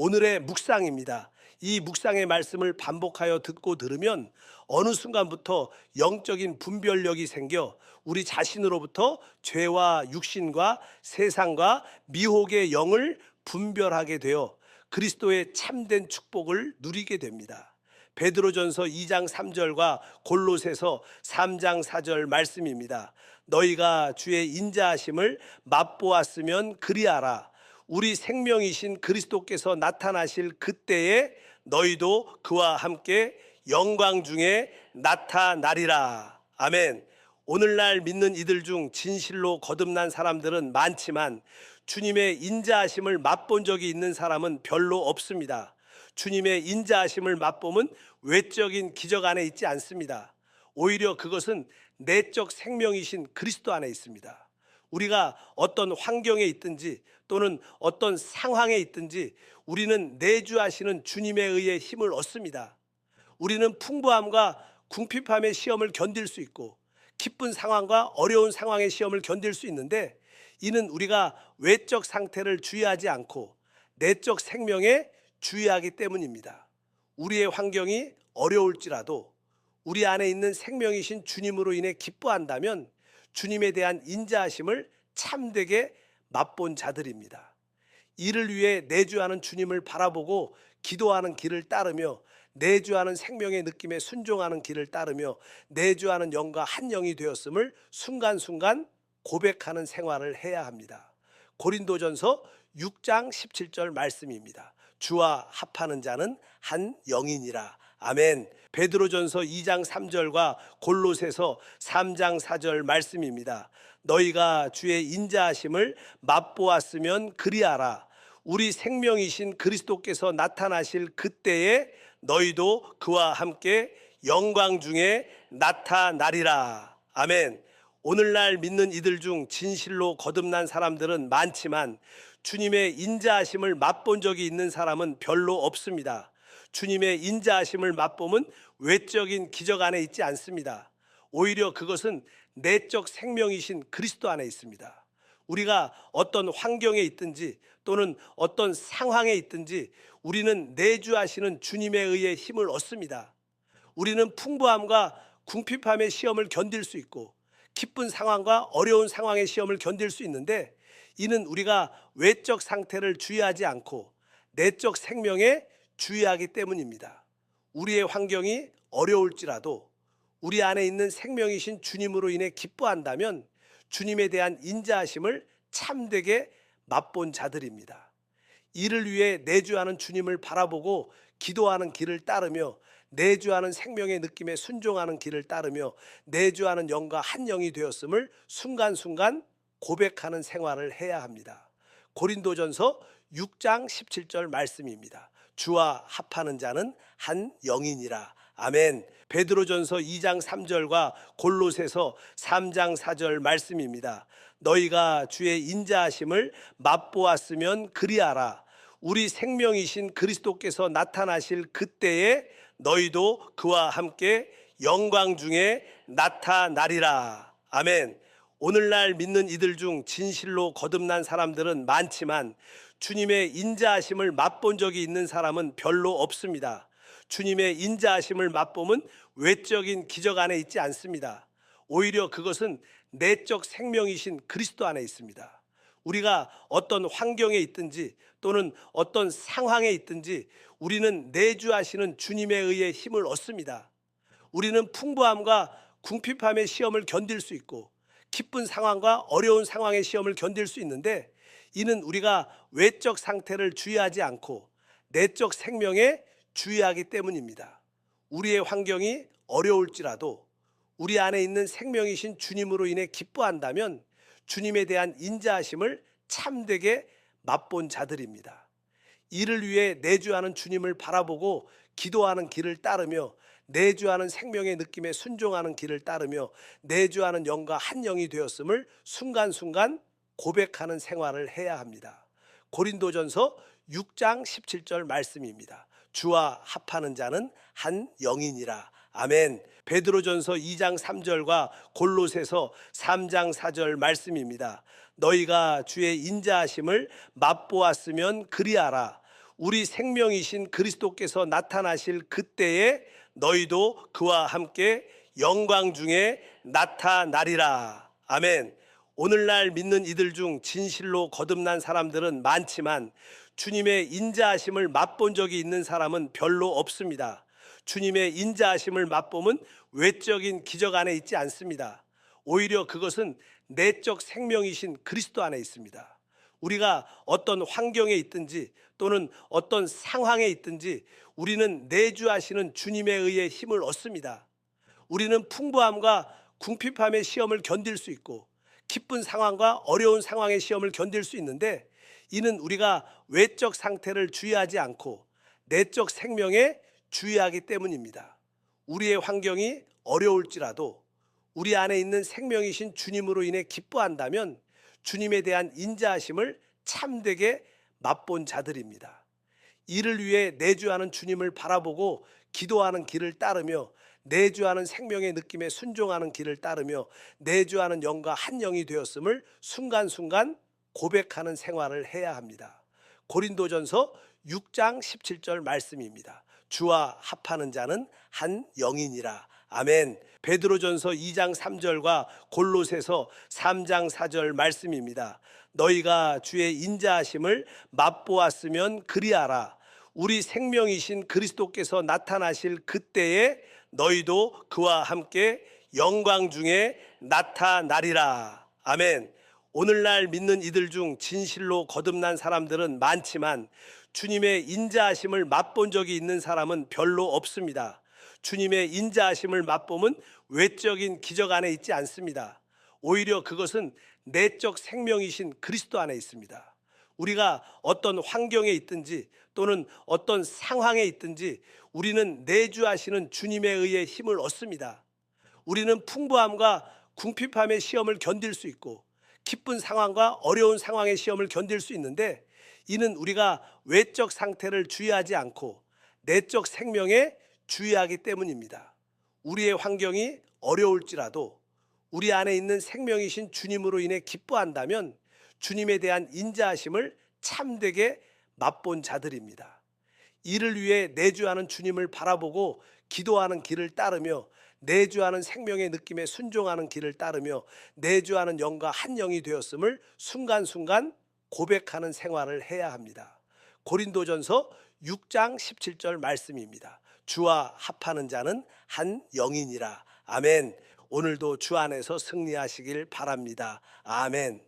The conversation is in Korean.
오늘의 묵상입니다. 이 묵상의 말씀을 반복하여 듣고 들으면 어느 순간부터 영적인 분별력이 생겨 우리 자신으로부터 죄와 육신과 세상과 미혹의 영을 분별하게 되어 그리스도의 참된 축복을 누리게 됩니다. 베드로전서 2장 3절과 골로새서 3장 4절 말씀입니다. 너희가 주의 인자하심을 맛보았으면 그리하라. 우리 생명이신 그리스도께서 나타나실 그때에 너희도 그와 함께 영광 중에 나타나리라. 아멘. 오늘날 믿는 이들 중 진실로 거듭난 사람들은 많지만 주님의 인자하심을 맛본 적이 있는 사람은 별로 없습니다. 주님의 인자하심을 맛보면 외적인 기적 안에 있지 않습니다. 오히려 그것은 내적 생명이신 그리스도 안에 있습니다. 우리가 어떤 환경에 있든지 또는 어떤 상황에 있든지 우리는 내주하시는 주님에 의해 힘을 얻습니다. 우리는 풍부함과 궁핍함의 시험을 견딜 수 있고 기쁜 상황과 어려운 상황의 시험을 견딜 수 있는데, 이는 우리가 외적 상태를 주의하지 않고 내적 생명에 주의하기 때문입니다. 우리의 환경이 어려울지라도 우리 안에 있는 생명이신 주님으로 인해 기뻐한다면 주님에 대한 인자하심을 참되게 맛본 자들입니다. 이를 위해 내주하는 주님을 바라보고 기도하는 길을 따르며 내주하는 생명의 느낌에 순종하는 길을 따르며 내주하는 영과 한 영이 되었음을 순간순간 고백하는 생활을 해야 합니다. 고린도전서 6장 17절 말씀입니다. 주와 합하는 자는 한 영이니라. 아멘. 베드로전서 2장 3절과 골로새서 3장 4절 말씀입니다. 너희가 주의 인자하심을 맛보았으면 그리하라. 우리 생명이신 그리스도께서 나타나실 그때에 너희도 그와 함께 영광 중에 나타나리라. 아멘. 오늘날 믿는 이들 중 진실로 거듭난 사람들은 많지만 주님의 인자하심을 맛본 적이 있는 사람은 별로 없습니다. 주님의 인자하심을 맛보면 외적인 기적 안에 있지 않습니다. 오히려 그것은 내적 생명이신 그리스도 안에 있습니다. 우리가 어떤 환경에 있든지 또는 어떤 상황에 있든지 우리는 내주하시는 주님에 의해 힘을 얻습니다. 우리는 풍부함과 궁핍함의 시험을 견딜 수 있고 기쁜 상황과 어려운 상황의 시험을 견딜 수 있는데, 이는 우리가 외적 상태를 주의하지 않고 내적 생명에 주의하기 때문입니다. 우리의 환경이 어려울지라도 우리 안에 있는 생명이신 주님으로 인해 기뻐한다면 주님에 대한 인자하심을 참되게 맛본 자들입니다. 이를 위해 내주하는 주님을 바라보고 기도하는 길을 따르며 내주하는 생명의 느낌에 순종하는 길을 따르며 내주하는 영과 한 영이 되었음을 순간순간 고백하는 생활을 해야 합니다. 고린도전서 6장 17절 말씀입니다. 주와 합하는 자는 한 영이니라. 아멘. 베드로전서 2장 3절과 골로새서 3장 4절 말씀입니다. 너희가 주의 인자하심을 맛보았으면 그리하라. 우리 생명이신 그리스도께서 나타나실 그때에 너희도 그와 함께 영광 중에 나타나리라. 아멘. 오늘날 믿는 이들 중 진실로 거듭난 사람들은 많지만 주님의 인자하심을 맛본 적이 있는 사람은 별로 없습니다. 주님의 인자하심을 맛보면 외적인 기적 안에 있지 않습니다. 오히려 그것은 내적 생명이신 그리스도 안에 있습니다. 우리가 어떤 환경에 있든지 또는 어떤 상황에 있든지 우리는 내주하시는 주님에 의해 힘을 얻습니다. 우리는 풍부함과 궁핍함의 시험을 견딜 수 있고 기쁜 상황과 어려운 상황의 시험을 견딜 수 있는데, 이는 우리가 외적 상태를 주의하지 않고 내적 생명에 주의하기 때문입니다. 우리의 환경이 어려울지라도 우리 안에 있는 생명이신 주님으로 인해 기뻐한다면 주님에 대한 인자하심을 참되게 맛본 자들입니다. 이를 위해 내주하는 주님을 바라보고 기도하는 길을 따르며 내주하는 생명의 느낌에 순종하는 길을 따르며 내주하는 영과 한 영이 되었음을 순간순간 고백하는 생활을 해야 합니다. 고린도전서 6장 17절 말씀입니다. 주와 합하는 자는 한 영이니라. 아멘. 베드로전서 2장 3절과 골로새서 3장 4절 말씀입니다. 너희가 주의 인자하심을 맛보았으면 그리하라. 우리 생명이신 그리스도께서 나타나실 그때에 너희도 그와 함께 영광 중에 나타나리라. 아멘. 오늘날 믿는 이들 중 진실로 거듭난 사람들은 많지만 주님의 인자하심을 맛본 적이 있는 사람은 별로 없습니다. 주님의 인자하심을 맛보면 외적인 기적 안에 있지 않습니다. 오히려 그것은 내적 생명이신 그리스도 안에 있습니다. 우리가 어떤 환경에 있든지 또는 어떤 상황에 있든지 우리는 내주하시는 주님에 의해 힘을 얻습니다. 우리는 풍부함과 궁핍함의 시험을 견딜 수 있고 기쁜 상황과 어려운 상황의 시험을 견딜 수 있는데, 이는 우리가 외적 상태를 주의하지 않고 내적 생명에 주의하기 때문입니다. 우리의 환경이 어려울지라도 우리 안에 있는 생명이신 주님으로 인해 기뻐한다면 주님에 대한 인자하심을 참되게 맛본 자들입니다. 이를 위해 내주하는 주님을 바라보고 기도하는 길을 따르며 내주하는 생명의 느낌에 순종하는 길을 따르며 내주하는 영과 한 영이 되었음을 순간순간 고백하는 생활을 해야 합니다. 고린도전서 6장 17절 말씀입니다. 주와 합하는 자는 한 영이니라. 아멘. 베드로전서 2장 3절과 골로새서 3장 4절 말씀입니다. 너희가 주의 인자하심을 맛보았으면 그리하라. 우리 생명이신 그리스도께서 나타나실 그때에 너희도 그와 함께 영광 중에 나타나리라. 아멘. 오늘날 믿는 이들 중 진실로 거듭난 사람들은 많지만 주님의 인자하심을 맛본 적이 있는 사람은 별로 없습니다. 주님의 인자하심을 맛보면 외적인 기적 안에 있지 않습니다. 오히려 그것은 내적 생명이신 그리스도 안에 있습니다. 우리가 어떤 환경에 있든지 또는 어떤 상황에 있든지 우리는 내주하시는 주님에 의해 힘을 얻습니다. 우리는 풍부함과 궁핍함의 시험을 견딜 수 있고 기쁜 상황과 어려운 상황의 시험을 견딜 수 있는데, 이는 우리가 외적 상태를 주의하지 않고 내적 생명에 주의하기 때문입니다. 우리의 환경이 어려울지라도 우리 안에 있는 생명이신 주님으로 인해 기뻐한다면 주님에 대한 인자하심을 참되게 맛본 자들입니다. 이를 위해 내주하는 주님을 바라보고 기도하는 길을 따르며 내주하는 생명의 느낌에 순종하는 길을 따르며 내주하는 영과 한 영이 되었음을 순간순간 고백하는 생활을 해야 합니다. 고린도전서 6장 17절 말씀입니다. 주와 합하는 자는 한 영이니라. 아멘. 오늘도 주 안에서 승리하시길 바랍니다. 아멘.